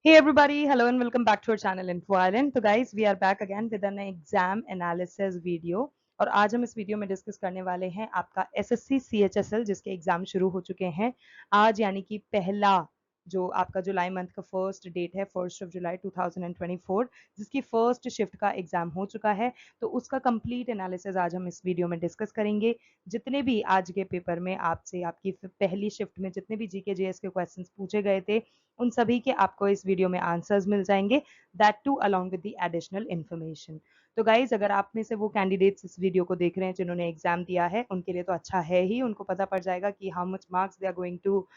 Hey everybody, hello and welcome back to our channel Info Island. तो guys, we are back again with an exam analysis video और आज हम इस video में discuss करने वाले हैं आपका एसएससी सीएचएसएल जिसके एग्जाम शुरू हो चुके हैं आज, यानी कि पहला जो आपका जुलाई मंथ का फर्स्ट डेट है 1 जुलाई 2024, जिसकी फर्स्ट शिफ्ट का एग्जाम हो चुका है। तो उसका कंप्लीट एनालिसिस आज हम इस वीडियो में डिस्कस करेंगे। जितने भी आज के पेपर में आपसे आपकी पहली शिफ्ट में जितने भी जीके जीएस के क्वेश्चंस पूछे गए थे, उन सभी के आपको इस वीडियो में आंसर्स मिल जाएंगे, that too along with the additional information. तो गाइज, अगर आप में से वो कैंडिडेट्स इस वीडियो को देख रहे हैं जिन्होंने एग्जाम दिया है, उनके लिए तो अच्छा है ही, उनको पता पड़ जाएगा कि how much marks they are going to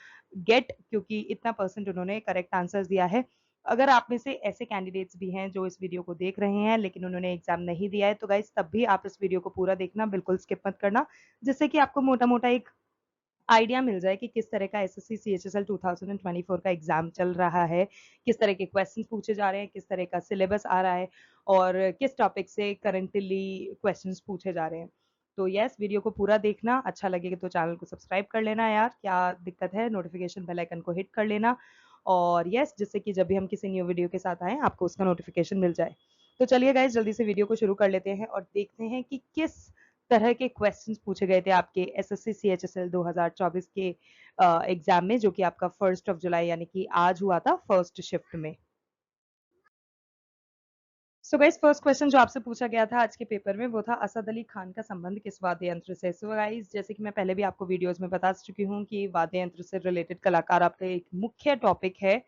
get, क्योंकि इतना परसेंट उन्होंने करेक्ट आंसर्स दिया है। अगर आप में से ऐसे कैंडिडेट्स भी हैं जो इस वीडियो को देख रहे हैं लेकिन उन्होंने एग्जाम नहीं दिया है, तो गाइज तब भी आप इस वीडियो को पूरा देखना, बिल्कुल स्किप मत करना, जिससे कि आपको मोटा मोटा एक आइडिया मिल जाए कि किस तरह का एसएससी सीएचएसएल 2024 का एग्जाम चल रहा है, किस तरह के क्वेश्चंस पूछे जा रहे हैं, किस तरह का सिलेबस आ रहा है और किस टॉपिक से करंटली क्वेश्चंस पूछे जा रहे हैं। तो यस, वीडियो को पूरा देखना, अच्छा लगेगा तो चैनल को सब्सक्राइब कर लेना यार, क्या दिक्कत है, नोटिफिकेशन बेल आइकन को हिट कर लेना और यस, जिससे कि जब भी हम किसी न्यू वीडियो के साथ आए आपको उसका नोटिफिकेशन मिल जाए। तो चलिए गाइज, जल्दी से वीडियो को शुरू कर लेते हैं और देखते हैं कि किस तरह के क्वेश्चंस पूछे गए थे आपके एसएससी सीएचएसएल 2024 के एग्जाम में, जो कि आपका 1 जुलाई यानी कि आज हुआ था फर्स्ट शिफ्ट में। सो गाइस, फर्स्ट क्वेश्चन जो आपसे पूछा गया था आज के पेपर में वो था असद अली खान का संबंध किस वाद्य यंत्र से। सो गाइस, जैसे कि मैं पहले भी आपको वीडियोस में बता चुकी हूँ कि वाद्य यंत्र से रिलेटेड कलाकार आपका एक मुख्य टॉपिक है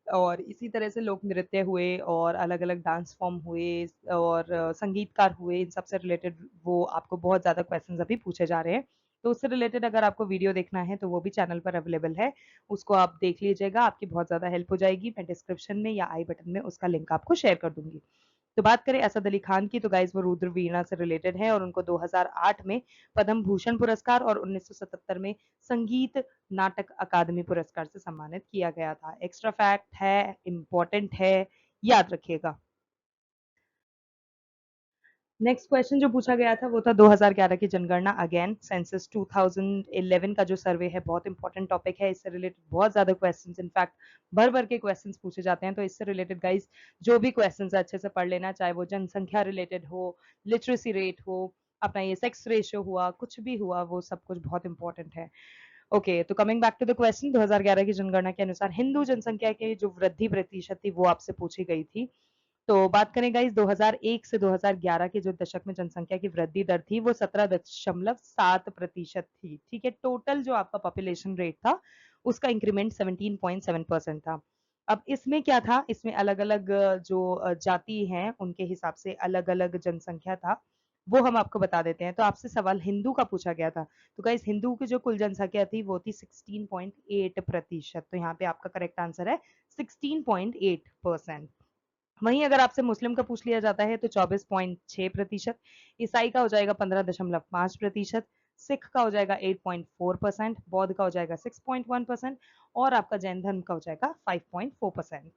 और इसी तरह से लोक नृत्य हुए और अलग अलग डांस फॉर्म हुए और संगीतकार हुए, इन सबसे रिलेटेड वो आपको बहुत ज़्यादा क्वेश्चंस अभी पूछे जा रहे हैं। तो उससे रिलेटेड अगर आपको वीडियो देखना है तो वो भी चैनल पर अवेलेबल है, उसको आप देख लीजिएगा, आपकी बहुत ज़्यादा हेल्प हो जाएगी। मैं डिस्क्रिप्शन में या आई बटन में उसका लिंक आपको शेयर कर दूंगी। तो बात करें असद अली खान की, तो गाइज वो रुद्र वीणा से रिलेटेड है और उनको 2008 में पद्म भूषण पुरस्कार और 1977 में संगीत नाटक अकादमी पुरस्कार से सम्मानित किया गया था। एक्स्ट्रा फैक्ट है, इंपॉर्टेंट है, याद रखिएगा। नेक्स्ट क्वेश्चन जो पूछा गया था वो था 2011 की जनगणना, अगेन सेंसस 2011 का जो सर्वे है बहुत इंपॉर्टेंट टॉपिक है, इससे रिलेटेड बहुत ज्यादा क्वेश्चंस, इनफैक्ट भर भर के क्वेश्चंस पूछे जाते हैं। तो इससे रिलेटेड गाइज जो भी क्वेश्चंस है अच्छे से पढ़ लेना, चाहे वो जनसंख्या रिलेटेड हो, लिटरेसी रेट हो, अपना ये सेक्स रेशियो हुआ, कुछ भी हुआ, वो सब कुछ बहुत इंपॉर्टेंट है। ओके, तो coming back to the question, 2011 की जनगणना के अनुसार हिंदू जनसंख्या की जो वृद्धि प्रतिशत थी वो आपसे पूछी गई थी। तो बात करें गाइस, 2001 से 2011 के जो दशक में जनसंख्या की वृद्धि दर थी वो 17.7% थी। ठीक है, टोटल जो आपका पॉपुलेशन रेट था उसका इंक्रीमेंट 17.7% था। अब इसमें क्या था, इसमें अलग अलग जो जाति हैं उनके हिसाब से अलग अलग जनसंख्या था, वो हम आपको बता देते हैं। तो आपसे सवाल हिंदू का पूछा गया था, तो गाइस हिंदू की जो कुल जनसंख्या थी वो थी 16.8%। तो यहाँ पे आपका करेक्ट आंसर है 16.8%। वहीं अगर आपसे मुस्लिम का पूछ लिया जाता है तो 24.6%, ईसाई का हो जाएगा 15.5%, सिख का हो जाएगा 8.4%, बौद्ध का हो जाएगा 6.1% और आपका जैन धर्म का हो जाएगा 5.4%।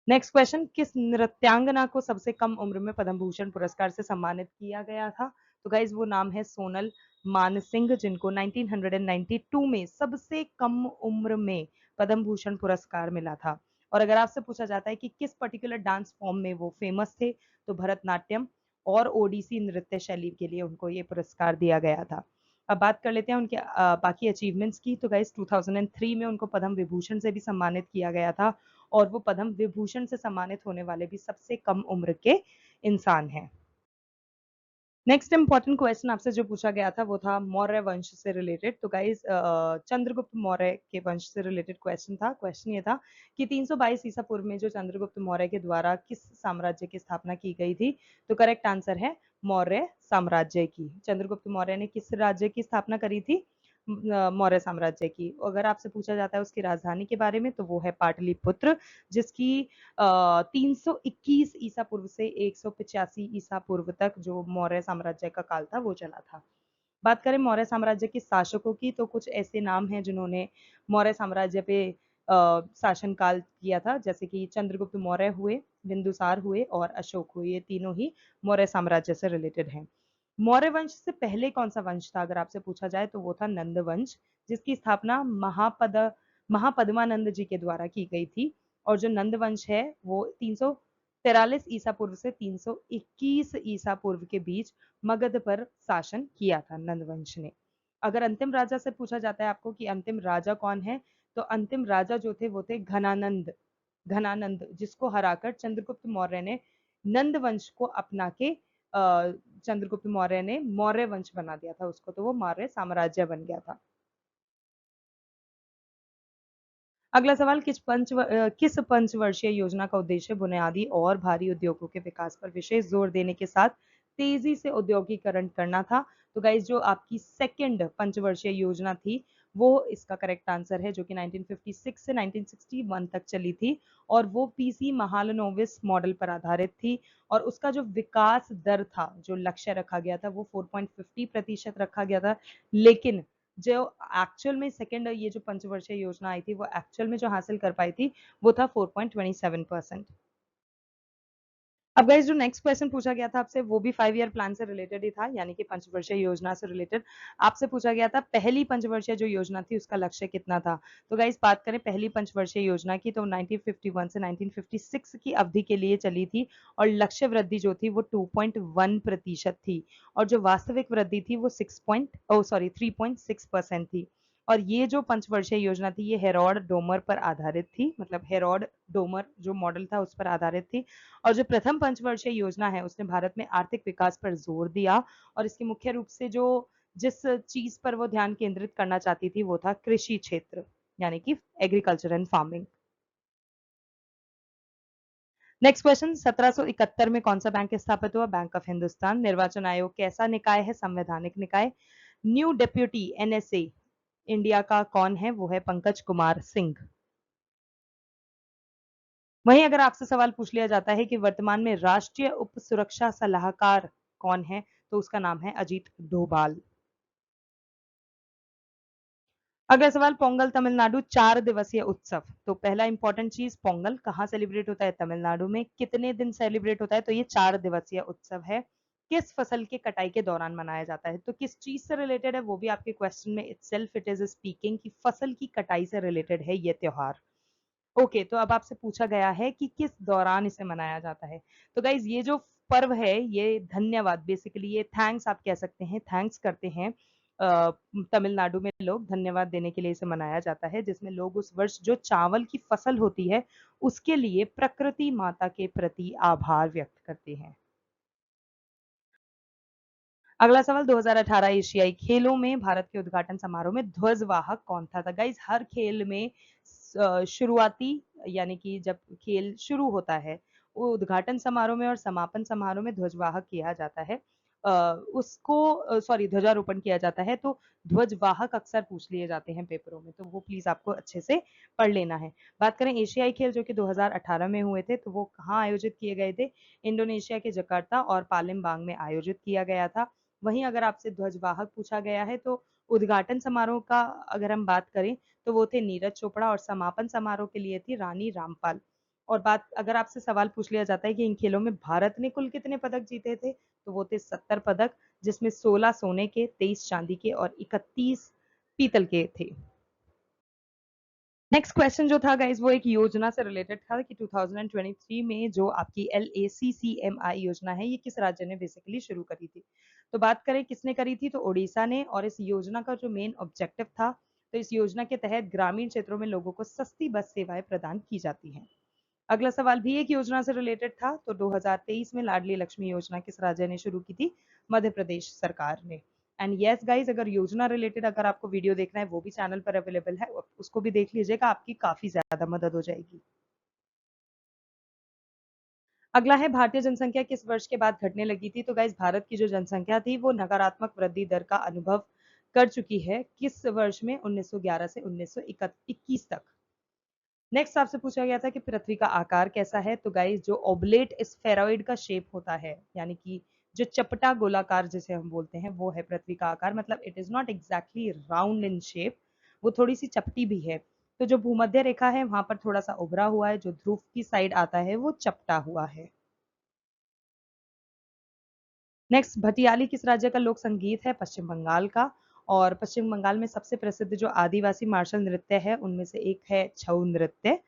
नेक्स्ट क्वेश्चन, किस नृत्यांगना को सबसे कम उम्र में पद्म भूषण पुरस्कार से सम्मानित किया गया था। तो गाइज वो नाम है सोनल मानसिंह, जिनको 1992 में सबसे कम उम्र में पद्म भूषण पुरस्कार मिला था। और अगर आपसे पूछा जाता है कि किस पर्टिकुलर डांस फॉर्म में वो फेमस थे, तो भरतनाट्यम और ओडिसी नृत्य शैली के लिए उनको ये पुरस्कार दिया गया था। अब बात कर लेते हैं उनके बाकी अचीवमेंट्स की। तो गाइज 2003 में उनको पद्म विभूषण से भी सम्मानित किया गया था और वो पद्म विभूषण से सम्मानित होने वाले भी सबसे कम उम्र के इंसान हैं। नेक्स्ट इंपॉर्टेंट क्वेश्चन आपसे जो पूछा गया था वो था मौर्य वंश से रिलेटेड। तो गाइज चंद्रगुप्त मौर्य के वंश से रिलेटेड क्वेश्चन था। क्वेश्चन ये था कि 322 ईसा पूर्व में जो चंद्रगुप्त मौर्य के द्वारा किस साम्राज्य की स्थापना की गई थी। तो करेक्ट आंसर है मौर्य साम्राज्य की। चंद्रगुप्त मौर्य ने किस राज्य की स्थापना करी थी, मौर्य साम्राज्य की। अगर आपसे पूछा जाता है उसकी राजधानी के बारे में तो वो है पाटलिपुत्र, जिसकी 321 ईसा पूर्व से 185 ईसा पूर्व तक जो मौर्य साम्राज्य का काल था वो चला था। बात करें मौर्य साम्राज्य के शासकों की, तो कुछ ऐसे नाम हैं जिन्होंने मौर्य साम्राज्य पे शासन काल किया था, जैसे कि चंद्रगुप्त मौर्य हुए, बिंदुसार हुए और अशोक हुए, ये तीनों ही मौर्य साम्राज्य से रिलेटेड हैं। मौर्य वंश से पहले कौन सा वंश था अगर आपसे पूछा जाए तो वो था नंद वंश, जिसकी स्थापना महापद्मानंद जी के द्वारा की गई थी। और जो नंद वंश है वो 343 ईसा पूर्व से 321 ईसा पूर्व के बीच मगध पर शासन किया था नंद वंश ने। अगर अंतिम राजा से पूछा जाता है आपको कि अंतिम राजा कौन है, तो अंतिम राजा जो थे वो थे घनानंद। घनानंद जिसको हराकर चंद्रगुप्त मौर्य ने नंद वंश को अपना के चंद्रगुप्त मौर्य ने मौर्य वंश बना दिया था उसको, तो वो मौर्य साम्राज्य बन गया था। अगला सवाल, किस पंचवर्षीय योजना का उद्देश्य बुनियादी और भारी उद्योगों के विकास पर विशेष जोर देने के साथ तेजी से औद्योगिकरण करना था? तो गाइस जो आपकी सेकंड पंचवर्षीय योजना थी वो इसका करेक्ट आंसर है, जो कि 1956 से 1961 तक चली थी और वो पीसी महालनोबिस मॉडल पर आधारित थी। और उसका जो विकास दर था, जो लक्ष्य रखा गया था, वो 4.50% रखा गया था। लेकिन जो एक्चुअल में सेकंड ये जो पंचवर्षीय योजना आई थी वो एक्चुअल में जो हासिल कर पाई थी वो था 4.27%। अब गाइस जो नेक्स्ट क्वेश्चन पूछा गया था आपसे वो भी 5 ईयर प्लान से रिलेटेड ही था, यानी कि पंचवर्षीय योजना से रिलेटेड। आपसे पूछा गया था पहली पंचवर्षीय जो योजना थी उसका लक्ष्य कितना था। तो गाइस बात करें पहली पंचवर्षीय योजना की, तो 1951 से 1956 की अवधि के लिए चली थी और लक्ष्य वृद्धि जो थी वो 2.1% थी और जो वास्तविक वृद्धि थी वो 3.6% थी। और ये जो पंचवर्षीय योजना थी ये हेरोड डोमर पर आधारित थी, मतलब हेरोड डोमर जो मॉडल था उस पर आधारित थी। और जो प्रथम पंचवर्षीय योजना है उसने भारत में आर्थिक विकास पर जोर दिया और इसके मुख्य रूप से जो जिस चीज पर वो ध्यान केंद्रित करना चाहती थी वो था कृषि क्षेत्र, यानी कि agriculture and farming. Next question, 1771 में कौन सा बैंक स्थापित हुआ? Bank of Hindustan. निर्वाचन आयोग कैसा निकाय है? संवैधानिक निकाय। न्यू डेप्यूटी एनएसए इंडिया का कौन है? वो है पंकज कुमार सिंह। वहीं अगर आपसे सवाल पूछ लिया जाता है कि वर्तमान में राष्ट्रीय उप सुरक्षा सलाहकार कौन है, तो उसका नाम है अजीत डोभाल। अगला सवाल, पोंगल तमिलनाडु 4 दिवसीय उत्सव। तो पहला इंपॉर्टेंट चीज, पोंगल कहाँ सेलिब्रेट होता है? तमिलनाडु में। कितने दिन सेलिब्रेट होता है? तो ये 4 दिवसीय उत्सव है। किस फसल के कटाई के दौरान मनाया जाता है? तो किस चीज से रिलेटेड है वो भी आपके क्वेश्चन में इटसेल्फ इट इज स्पीकिंग कि फसल की कटाई से रिलेटेड है ये त्योहार। ओके, तो अब आपसे पूछा गया है कि किस दौरान इसे मनाया जाता है। तो गाइज ये जो पर्व है ये धन्यवाद, बेसिकली ये थैंक्स आप कह सकते हैं, थैंक्स करते हैं। तमिलनाडु में लोग धन्यवाद देने के लिए इसे मनाया जाता है, जिसमें लोग उस वर्ष जो चावल की फसल होती है उसके लिए प्रकृति माता के प्रति आभार व्यक्त करते हैं। अगला सवाल, 2018 एशियाई खेलों में भारत के उद्घाटन समारोह में ध्वजवाहक कौन था? गाइस हर खेल में शुरुआती, यानी कि जब खेल शुरू होता है वो उद्घाटन समारोह में और समापन समारोह में ध्वजवाहक किया जाता है, उसको सॉरी ध्वजारोपण किया जाता है। तो ध्वजवाहक अक्सर पूछ लिए जाते हैं पेपरों में, तो वो प्लीज आपको अच्छे से पढ़ लेना है। बात करें एशियाई खेल जो कि 2018 में हुए थे, तो वो कहाँ आयोजित किए गए थे? इंडोनेशिया के जकार्ता और पालिमबांग में आयोजित किया गया था। वहीं अगर आपसे ध्वजवाहक पूछा गया है तो उद्घाटन समारोह का अगर हम बात करें तो वो थे नीरज चोपड़ा और समापन समारोह के लिए थी रानी रामपाल। और बात अगर आपसे सवाल पूछ लिया जाता है कि इन खेलों में भारत ने कुल कितने पदक जीते थे, तो वो थे 70 पदक, जिसमें 16 सोने के, 23 चांदी के और 31 पीतल के थे। नेक्स्ट क्वेश्चन जो था गाइज वो एक योजना से रिलेटेड था कि 2023 में जो आपकी LACCMI योजना है ये किस राज्य ने बेसिकली शुरू करी थी। तो बात करें किसने करी थी, तो ओडिशा ने। और इस योजना का जो मेन ऑब्जेक्टिव था, तो इस योजना के तहत ग्रामीण क्षेत्रों में लोगों को सस्ती बस सेवाएं प्रदान की जाती हैं। अगला सवाल भी एक योजना से रिलेटेड था, तो 2023 में लाडली लक्ष्मी योजना किस राज्य ने शुरू की थी? मध्य प्रदेश सरकार ने। एंड यस गाइज, अगर योजना रिलेटेड अगर आपको वीडियो देखना है वो भी चैनल पर अवेलेबल है, उसको भी देख लीजिएगा, आपकी काफी ज्यादा मदद हो जाएगी। अगला है भारतीय जनसंख्या किस वर्ष के बाद घटने लगी थी? तो गाइज भारत की जो जनसंख्या थी वो नकारात्मक वृद्धि दर का अनुभव कर चुकी है। किस वर्ष में? 1911 से 1921 तक। नेक्स्ट आपसे पूछा गया था कि पृथ्वी का आकार कैसा है? तो गाइस जो ओबलेट स्फेरॉइड का शेप होता है, यानी कि जो चपटा गोलाकार जिसे हम बोलते हैं, वो है पृथ्वी का आकार। मतलब it is not exactly round in shape, वो थोड़ी सी चपटी भी है। तो जो भूमध्य रेखा है वहां पर थोड़ा सा उभरा हुआ है, जो ध्रुव की साइड आता है वो चपटा हुआ है। नेक्स्ट, भटियाली किस राज्य का लोक संगीत है? पश्चिम बंगाल का। और पश्चिम बंगाल में सबसे प्रसिद्ध जो आदिवासी मार्शल नृत्य है उनमें से एक है छऊ नृत्य।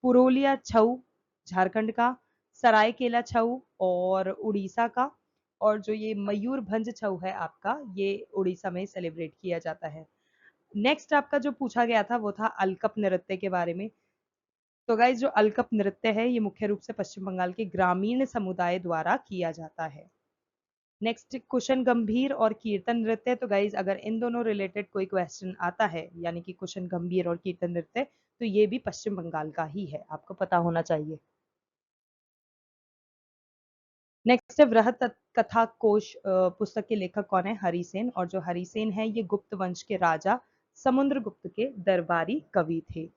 पुरुलिया छऊ झारखंड का, सरायकेला छऊ और उड़ीसा का, और जो ये मयूरभंज छऊ है आपका, ये उड़ीसा में सेलिब्रेट किया जाता है। नेक्स्ट आपका जो पूछा गया था वो था अलकप नृत्य के बारे में। तो गाइज जो अलकप नृत्य है ये मुख्य रूप से पश्चिम बंगाल के ग्रामीण समुदाय द्वारा किया जाता है। नेक्स्ट कुशन गंभीर और कीर्तन नृत्य। तो गाइज अगर इन दोनों रिलेटेड कोई क्वेश्चन आता है, यानी कि कुशन गंभीर और कीर्तन नृत्य, तो ये भी पश्चिम बंगाल का ही है, आपको पता होना चाहिए। नेक्स्ट है वृहत कथा कोश पुस्तक के लेखक कौन है? हरिसेन। और जो हरिसेन है ये गुप्त वंश के राजा समुद्रगुप्त के दरबारी कवि थे।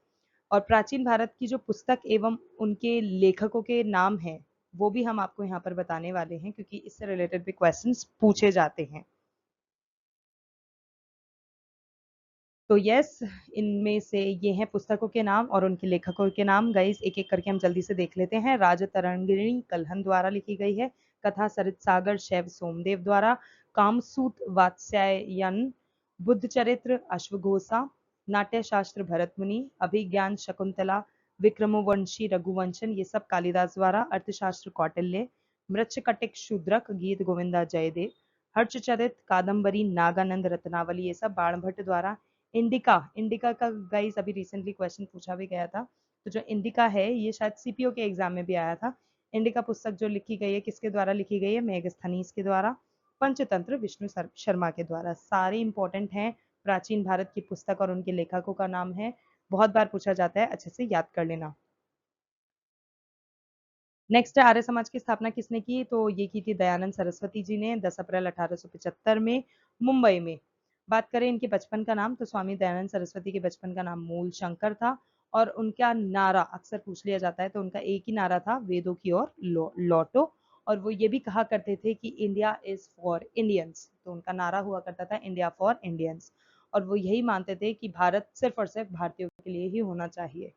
और प्राचीन भारत की जो पुस्तक एवं उनके लेखकों के नाम हैं वो भी हम आपको यहाँ पर बताने वाले हैं, क्योंकि इससे रिलेटेड भी क्वेश्चंस पूछे जाते हैं। तो यस, इनमें से ये हैं पुस्तकों के नाम और उनके लेखकों के नाम। गाइस एक एक करके हम जल्दी से देख लेते हैं। राजतरंगिणी कल्हन द्वारा लिखी गई है। कथा सरित सागर शैव सोमदेव द्वारा। कामसूत वात्स्यायन। बुद्ध चरित्र अश्वघोषा। नाट्य शास्त्र भरत मुनि। अभिज्ञान शकुंतला। विक्रमोवंशी रघुवंशन, ये सब कालिदास द्वारा। अर्थशास्त्र कौटिल्य। मृच्छकटिक शूद्रक गीत गोविंदा जयदेव। हर्षचरित कादम्बरी नागानंद रत्नावली, ये सब बाणभट्ट द्वारा। इंडिका, इंडिका का गाइस अभी रिसेंटली क्वेश्चन पूछा भी गया था। तो जो इंडिका है ये शायद सीपीओ के एग्जाम में भी आया था। इंडिका पुस्तक जो लिखी गई है किसके द्वारा लिखी गई है? मेगस्थनीज के द्वारा। पंचतंत्र विष्णु शर्मा के द्वारा। सारे इंपॉर्टेंट हैं। प्राचीन भारत की पुस्तक और उनके लेखकों का नाम है, बहुत बार पूछा जाता है, अच्छे से याद कर लेना। नेक्स्ट है आर्य समाज की स्थापना किसने की? तो ये की थी दयानंद सरस्वती जी ने 10 अप्रैल 1875 में मुंबई में। बात करें इनके बचपन का नाम, तो स्वामी दयानंद सरस्वती के बचपन का नाम मूल शंकर था। और उनका नारा अक्सर पूछ लिया जाता है, तो उनका एक ही नारा था, वेदों की ओर लौटो। और वो ये भी कहा करते थे कि इंडिया इज फॉर इंडियंस, तो उनका नारा हुआ करता था इंडिया फॉर इंडियंस। और वो यही मानते थे कि भारत सिर्फ और सिर्फ भारतीयों के लिए ही होना चाहिए।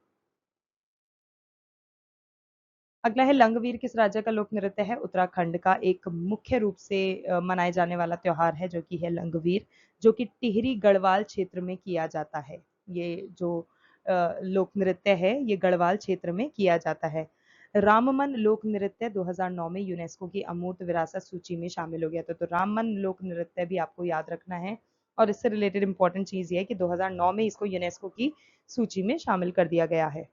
अगला है लंगवीर किस राज्य का लोक नृत्य है? उत्तराखंड का। एक मुख्य रूप से मनाए जाने वाला त्योहार है जो कि है लंगवीर, जो कि टिहरी गढ़वाल क्षेत्र में किया जाता है। ये जो लोक नृत्य है ये गढ़वाल क्षेत्र में किया जाता है। राममन लोक नृत्य 2009 में यूनेस्को की अमूर्त विरासत सूची में शामिल हो गया था। तो राममन लोक नृत्य भी आपको याद रखना है। और इससे रिलेटेड इंपॉर्टेंट चीज ये है कि 2009 में इसको यूनेस्को की सूची में शामिल कर दिया गया है।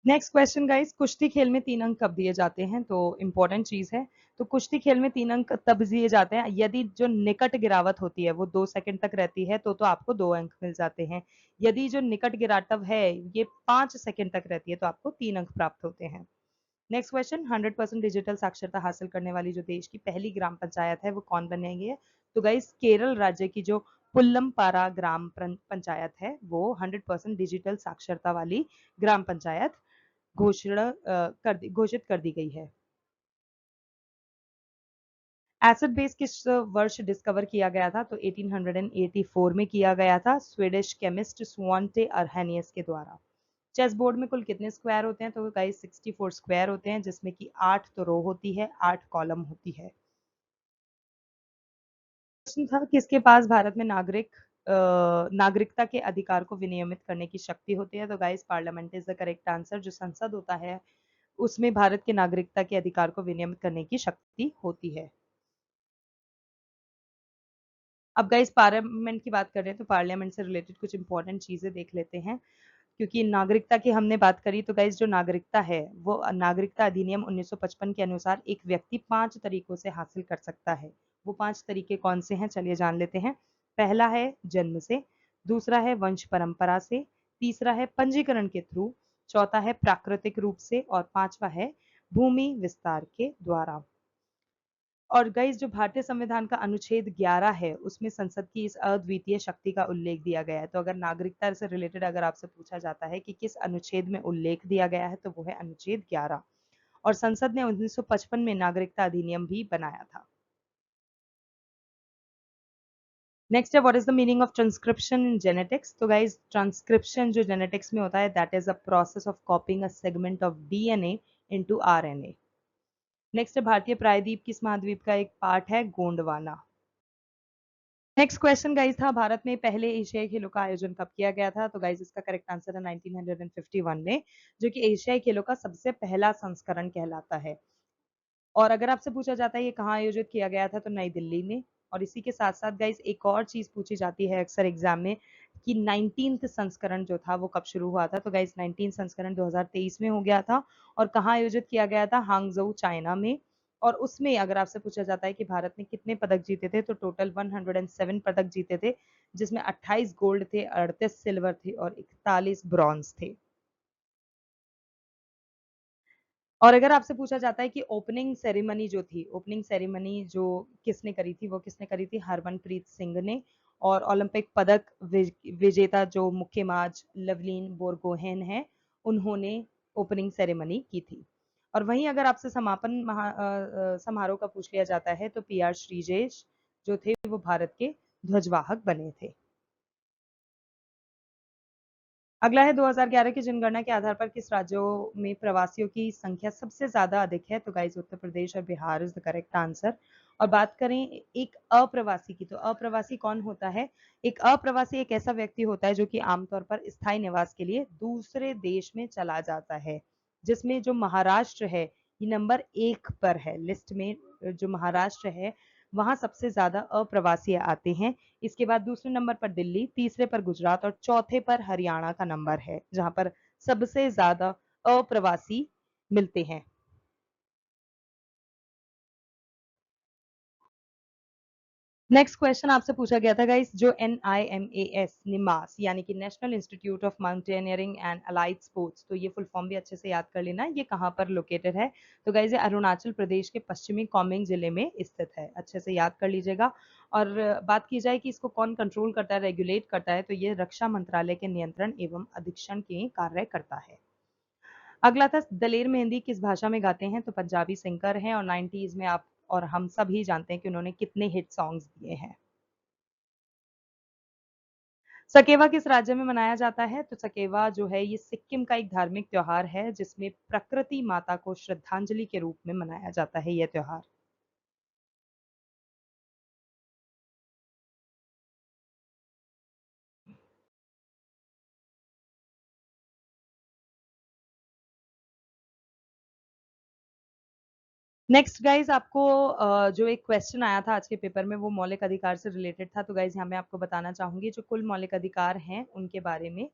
नेक्स्ट क्वेश्चन गाइस, कुश्ती खेल में 3 अंक कब दिए जाते हैं? तो इंपॉर्टेंट चीज है। तो कुश्ती खेल में 3 अंक तब दिए जाते हैं यदि जो निकट गिरावट होती है वो 2 सेकंड तक रहती है, तो आपको 2 अंक मिल जाते हैं। यदि जो निकट गिरावट है ये 5 सेकंड तक रहती है तो आपको 3 अंक प्राप्त होते हैं। नेक्स्ट क्वेश्चन, 100% डिजिटल साक्षरता हासिल करने वाली जो देश की पहली ग्राम पंचायत है वो कौन बनेगी है? तो गाइस केरल राज्य की जो पुल्लमपारा ग्राम पंचायत है वो 100% डिजिटल साक्षरता वाली ग्राम पंचायत घोषित कर दी गई है। एसिड बेस किस वर्ष डिस्कवर किया गया था? तो 1884 में किया गया था स्वीडिश केमिस्ट स्वांटे अरहेनियस के द्वारा। चेस बोर्ड में कुल कितने स्क्वायर होते हैं? तो गाइस 64 स्क्वायर होते हैं, जिसमें कि 8 तो रो होती है, 8 कॉलम होती है। क्वेश्चन था किसके पास भारत में नागरिकता के अधिकार को विनियमित करने की शक्ति होती है? तो guys parliament is the correct answer. जो संसद होता है उसमें भारत के नागरिकता के अधिकार को विनियमित करने की शक्ति होती है। अब गाइस पार्लियामेंट की बात कर रहे हैं तो पार्लियामेंट से रिलेटेड कुछ इंपॉर्टेंट चीजें देख लेते हैं। क्योंकि नागरिकता की हमने बात करी, तो गाइस जो नागरिकता है वो नागरिकता अधिनियम 1955 के अनुसार एक व्यक्ति 5 तरीकों से हासिल कर सकता है। वो 5 तरीके कौन से हैं चलिए जान लेते हैं। पहला है जन्म से, दूसरा है वंश परंपरा से, तीसरा है पंजीकरण के थ्रू, चौथा है प्राकृतिक रूप से और पांचवा है भूमि विस्तार के द्वारा। और गाइस जो भारतीय संविधान का अनुच्छेद 11 है उसमें संसद की इस अद्वितीय शक्ति का उल्लेख दिया गया है। तो अगर नागरिकता से रिलेटेड अगर आपसे पूछा जाता है कि किस अनुच्छेद में उल्लेख दिया गया है तो वो है अनुच्छेद 11। और संसद ने 1955 में नागरिकता अधिनियम भी बनाया था। नेक्स्ट है what is the meaning of transcription in genetics? तो गाइस ट्रांसक्रिप्शन जो जेनेटिक्स में होता है that is a process of कॉपिंग a segment of DNA into RNA. Next है भारतीय प्रायद्वीप किस महाद्वीप का एक पार्ट है? गोंडवाना। नेक्स्ट क्वेश्चन गाइस था, भारत में पहले एशियाई खेलों का आयोजन कब किया गया था? तो गाइस इसका करेक्ट आंसर है 1951 में, जो कि एशियाई खेलों का सबसे पहला संस्करण कहलाता है। और अगर आपसे पूछा जाता है ये कहाँ आयोजित किया गया था, तो नई दिल्ली में। और इसी के साथ साथ गाइस एक और चीज पूछी जाती है अक्सर एग्जाम में कि 19th संस्करण जो था वो कब शुरू हुआ था? तो गाइस 19 संस्करण 2023 में हो गया था। और कहाँ आयोजित किया गया था? हांगझोउ चाइना में। और उसमें अगर आपसे पूछा जाता है कि भारत ने कितने पदक जीते थे, तो टोटल 107 पदक जीते थे, जिसमें 28 गोल्ड थे, 38 सिल्वर थे और 41 ब्रॉन्ज थे। और अगर आपसे पूछा जाता है कि ओपनिंग सेरेमनी जो थी, ओपनिंग सेरेमनी जो किसने करी थी, वो किसने करी थी? हरमनप्रीत सिंह ने। और ओलंपिक पदक विजेता जो मुक्केबाज लवलीन बोरगोहेन है, उन्होंने ओपनिंग सेरेमनी की थी। और वहीं अगर आपसे समापन समारोह का पूछ लिया जाता है, तो पीआर श्रीजेश जो थे वो भारत के ध्वजवाहक बने थे। अगला है 2011 की जनगणना के आधार पर किस राज्यों में प्रवासियों की संख्या सबसे ज्यादा अधिक है? तो गाइस उत्तर प्रदेश और Bihar is the correct answer. और बात करें एक अप्रवासी की, तो अप्रवासी कौन होता है? एक अप्रवासी एक ऐसा व्यक्ति होता है जो कि आमतौर पर स्थायी निवास के लिए दूसरे देश में चला जाता है, जिसमें जो महाराष्ट्र है ये नंबर 1 पर है लिस्ट में। जो महाराष्ट्र है वहां सबसे ज्यादा अप्रवासी आते हैं। इसके बाद दूसरे नंबर पर दिल्ली, तीसरे पर गुजरात और चौथे पर हरियाणा का नंबर है, जहां पर सबसे ज्यादा अप्रवासी मिलते हैं। नेक्स्ट क्वेश्चन आपसे पूछा गया था गाइस, जो NIMAS निमास यानी कि national institute of mountaineering and allied sports, तो ये फुल फॉर्म भी अच्छे से याद कर लेना, ये कहाँ पर लोकेटेड है? तो गाइस ये अरुणाचल प्रदेश के पश्चिमी कौमिंग जिले में स्थित है, अच्छे से याद कर लीजिएगा। और बात की जाए कि इसको कौन कंट्रोल करता है, रेगुलेट करता है, तो ये रक्षा मंत्रालय के नियंत्रण एवं अधीक्षण के कार्य करता है। अगला था, दलेर मेहंदी किस भाषा में गाते हैं? तो पंजाबी सिंगर हैं और 90s में आप और हम सब ही जानते हैं कि उन्होंने कितने हिट सॉन्ग्स दिए हैं। सकेवा किस राज्य में मनाया जाता है? तो सकेवा जो है ये सिक्किम का एक धार्मिक त्योहार है, जिसमें प्रकृति माता को श्रद्धांजलि के रूप में मनाया जाता है यह त्योहार। नेक्स्ट गाइज आपको जो एक क्वेश्चन आया था आज के पेपर में वो मौलिक अधिकार से रिलेटेड था। तो गाइज यहाँ मैं आपको बताना चाहूंगी जो कुल मौलिक अधिकार हैं उनके बारे में।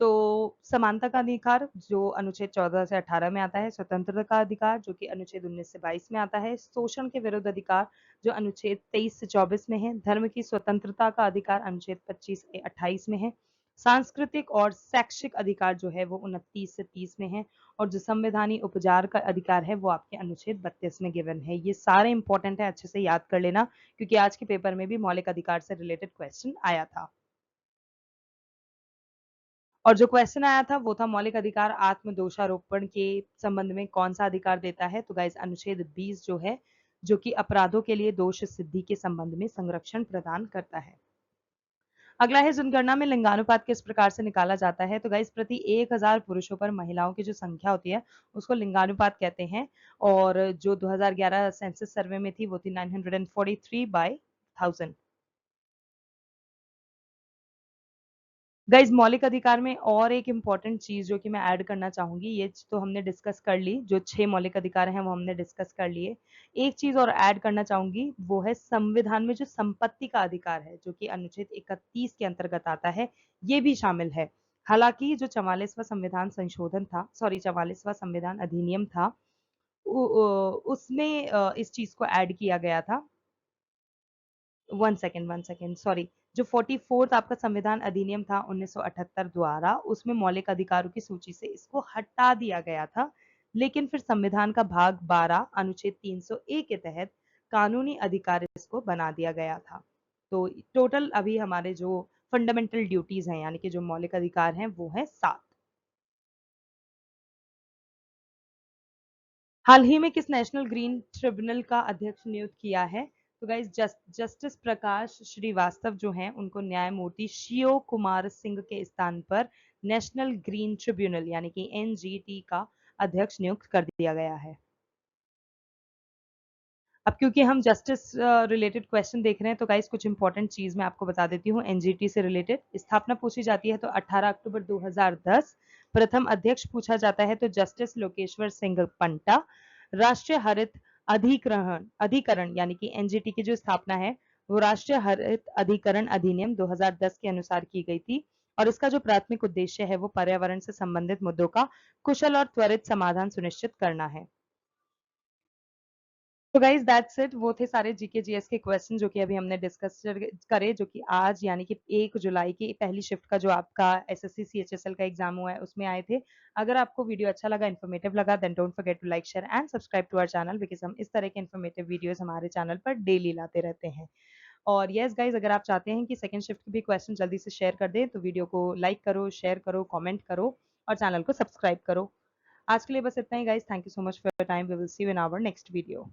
तो समानता का अधिकार जो अनुच्छेद 14 से 18 में आता है, स्वतंत्रता का अधिकार जो कि अनुच्छेद 19 से 22 में आता है, शोषण के विरुद्ध अधिकार जो अनुच्छेद 23 से 24 में है, धर्म की स्वतंत्रता का अधिकार अनुच्छेद 25 से 28 में है, सांस्कृतिक और शैक्षिक अधिकार जो है वो 29 से 30 में है, और जो संवैधानिक उपचार का अधिकार है वो आपके अनुच्छेद 32 में गिवन है। ये सारे इंपॉर्टेंट है, अच्छे से याद कर लेना, क्योंकि आज के पेपर में भी मौलिक अधिकार से रिलेटेड क्वेश्चन आया था। और जो क्वेश्चन आया था वो था मौलिक अधिकार आत्म दोषारोपण के संबंध में कौन सा अधिकार देता है? तो गाइस अनुच्छेद 20 जो है, जो कि अपराधों के लिए दोष सिद्धि के संबंध में संरक्षण प्रदान करता है। अगला है, जनगणना में लिंगानुपात किस प्रकार से निकाला जाता है? तो गाइस प्रति 1000 पुरुषों पर महिलाओं की जो संख्या होती है उसको लिंगानुपात कहते हैं। और जो 2011 सेंसस सर्वे में थी वो थी 943/1000। गाइज मौलिक अधिकार में और एक इम्पॉर्टेंट चीज जो कि मैं ऐड करना चाहूंगी, ये तो हमने डिस्कस कर ली, जो 6 मौलिक अधिकार हैं वो हमने डिस्कस कर लिए। एक चीज और ऐड करना चाहूंगी, वो है संविधान में जो संपत्ति का अधिकार है जो कि अनुच्छेद 31 के अंतर्गत आता है, ये भी शामिल है। हालांकि जो 44वां संविधान संशोधन था, सॉरी 44वां संविधान अधिनियम था, उसमें इस चीज को ऐड किया गया था। 1 सेकेंड सॉरी, जो 44th आपका संविधान अधिनियम था 1978 द्वारा, उसमें मौलिक अधिकारों की सूची से इसको हटा दिया गया था। लेकिन फिर संविधान का भाग 12 अनुच्छेद 300A के तहत कानूनी अधिकार इसको बना दिया गया था। तो टोटल अभी हमारे जो फंडामेंटल ड्यूटीज हैं यानी कि जो मौलिक अधिकार हैं वो है 7। हाल ही में किस नेशनल ग्रीन ट्रिब्यूनल का अध्यक्ष नियुक्त किया है? तो गाइज जस्टिस प्रकाश श्रीवास्तव जो हैं उनको न्यायमूर्ति शिव कुमार सिंह के स्थान पर नेशनल ग्रीन ट्रिब्यूनल यानी कि NGT का अध्यक्ष नियुक्त कर दिया गया है। अब क्योंकि हम जस्टिस रिलेटेड क्वेश्चन देख रहे हैं तो गाइस कुछ इंपॉर्टेंट चीज मैं आपको बता देती हूँ। एनजीटी से रिलेटेड स्थापना पूछी जाती है तो 18 अक्टूबर 2010। प्रथम अध्यक्ष पूछा जाता है तो जस्टिस लोकेश्वर सिंह पंटा। राष्ट्रीय हरित अधिकरण यानी कि एनजीटी की जो स्थापना है वो राष्ट्रीय हरित अधिकरण अधिनियम 2010 के अनुसार की गई थी और इसका जो प्राथमिक उद्देश्य है वो पर्यावरण से संबंधित मुद्दों का कुशल और त्वरित समाधान सुनिश्चित करना है। तो गाइज दैट्स इट। वो थे सारे जीके जीएस के क्वेश्चन जो कि अभी हमने डिस्कस करे, जो कि आज यानी कि 1 जुलाई की पहली शिफ्ट का जो आपका एसएससी सीएचएसएल का एग्जाम हुआ है उसमें आए थे। अगर आपको वीडियो अच्छा लगा, इन्फॉर्मेटिव लगा, then don't forget to like, share and subscribe to our channel, because हम इस तरह के इन्फॉर्मेटिव वीडियोस हमारे चैनल पर डेली लाते रहते हैं। और यस गाइज, अगर आप चाहते हैं कि सेकंड शिफ्ट के भी क्वेश्चन जल्दी से शेयर कर दें तो वीडियो को लाइक करो, शेयर करो, कॉमेंट करो और चैनल को सब्सक्राइब करो। आज के लिए बस इतना ही guys. Thank you so much for your time. We will see you in our next video.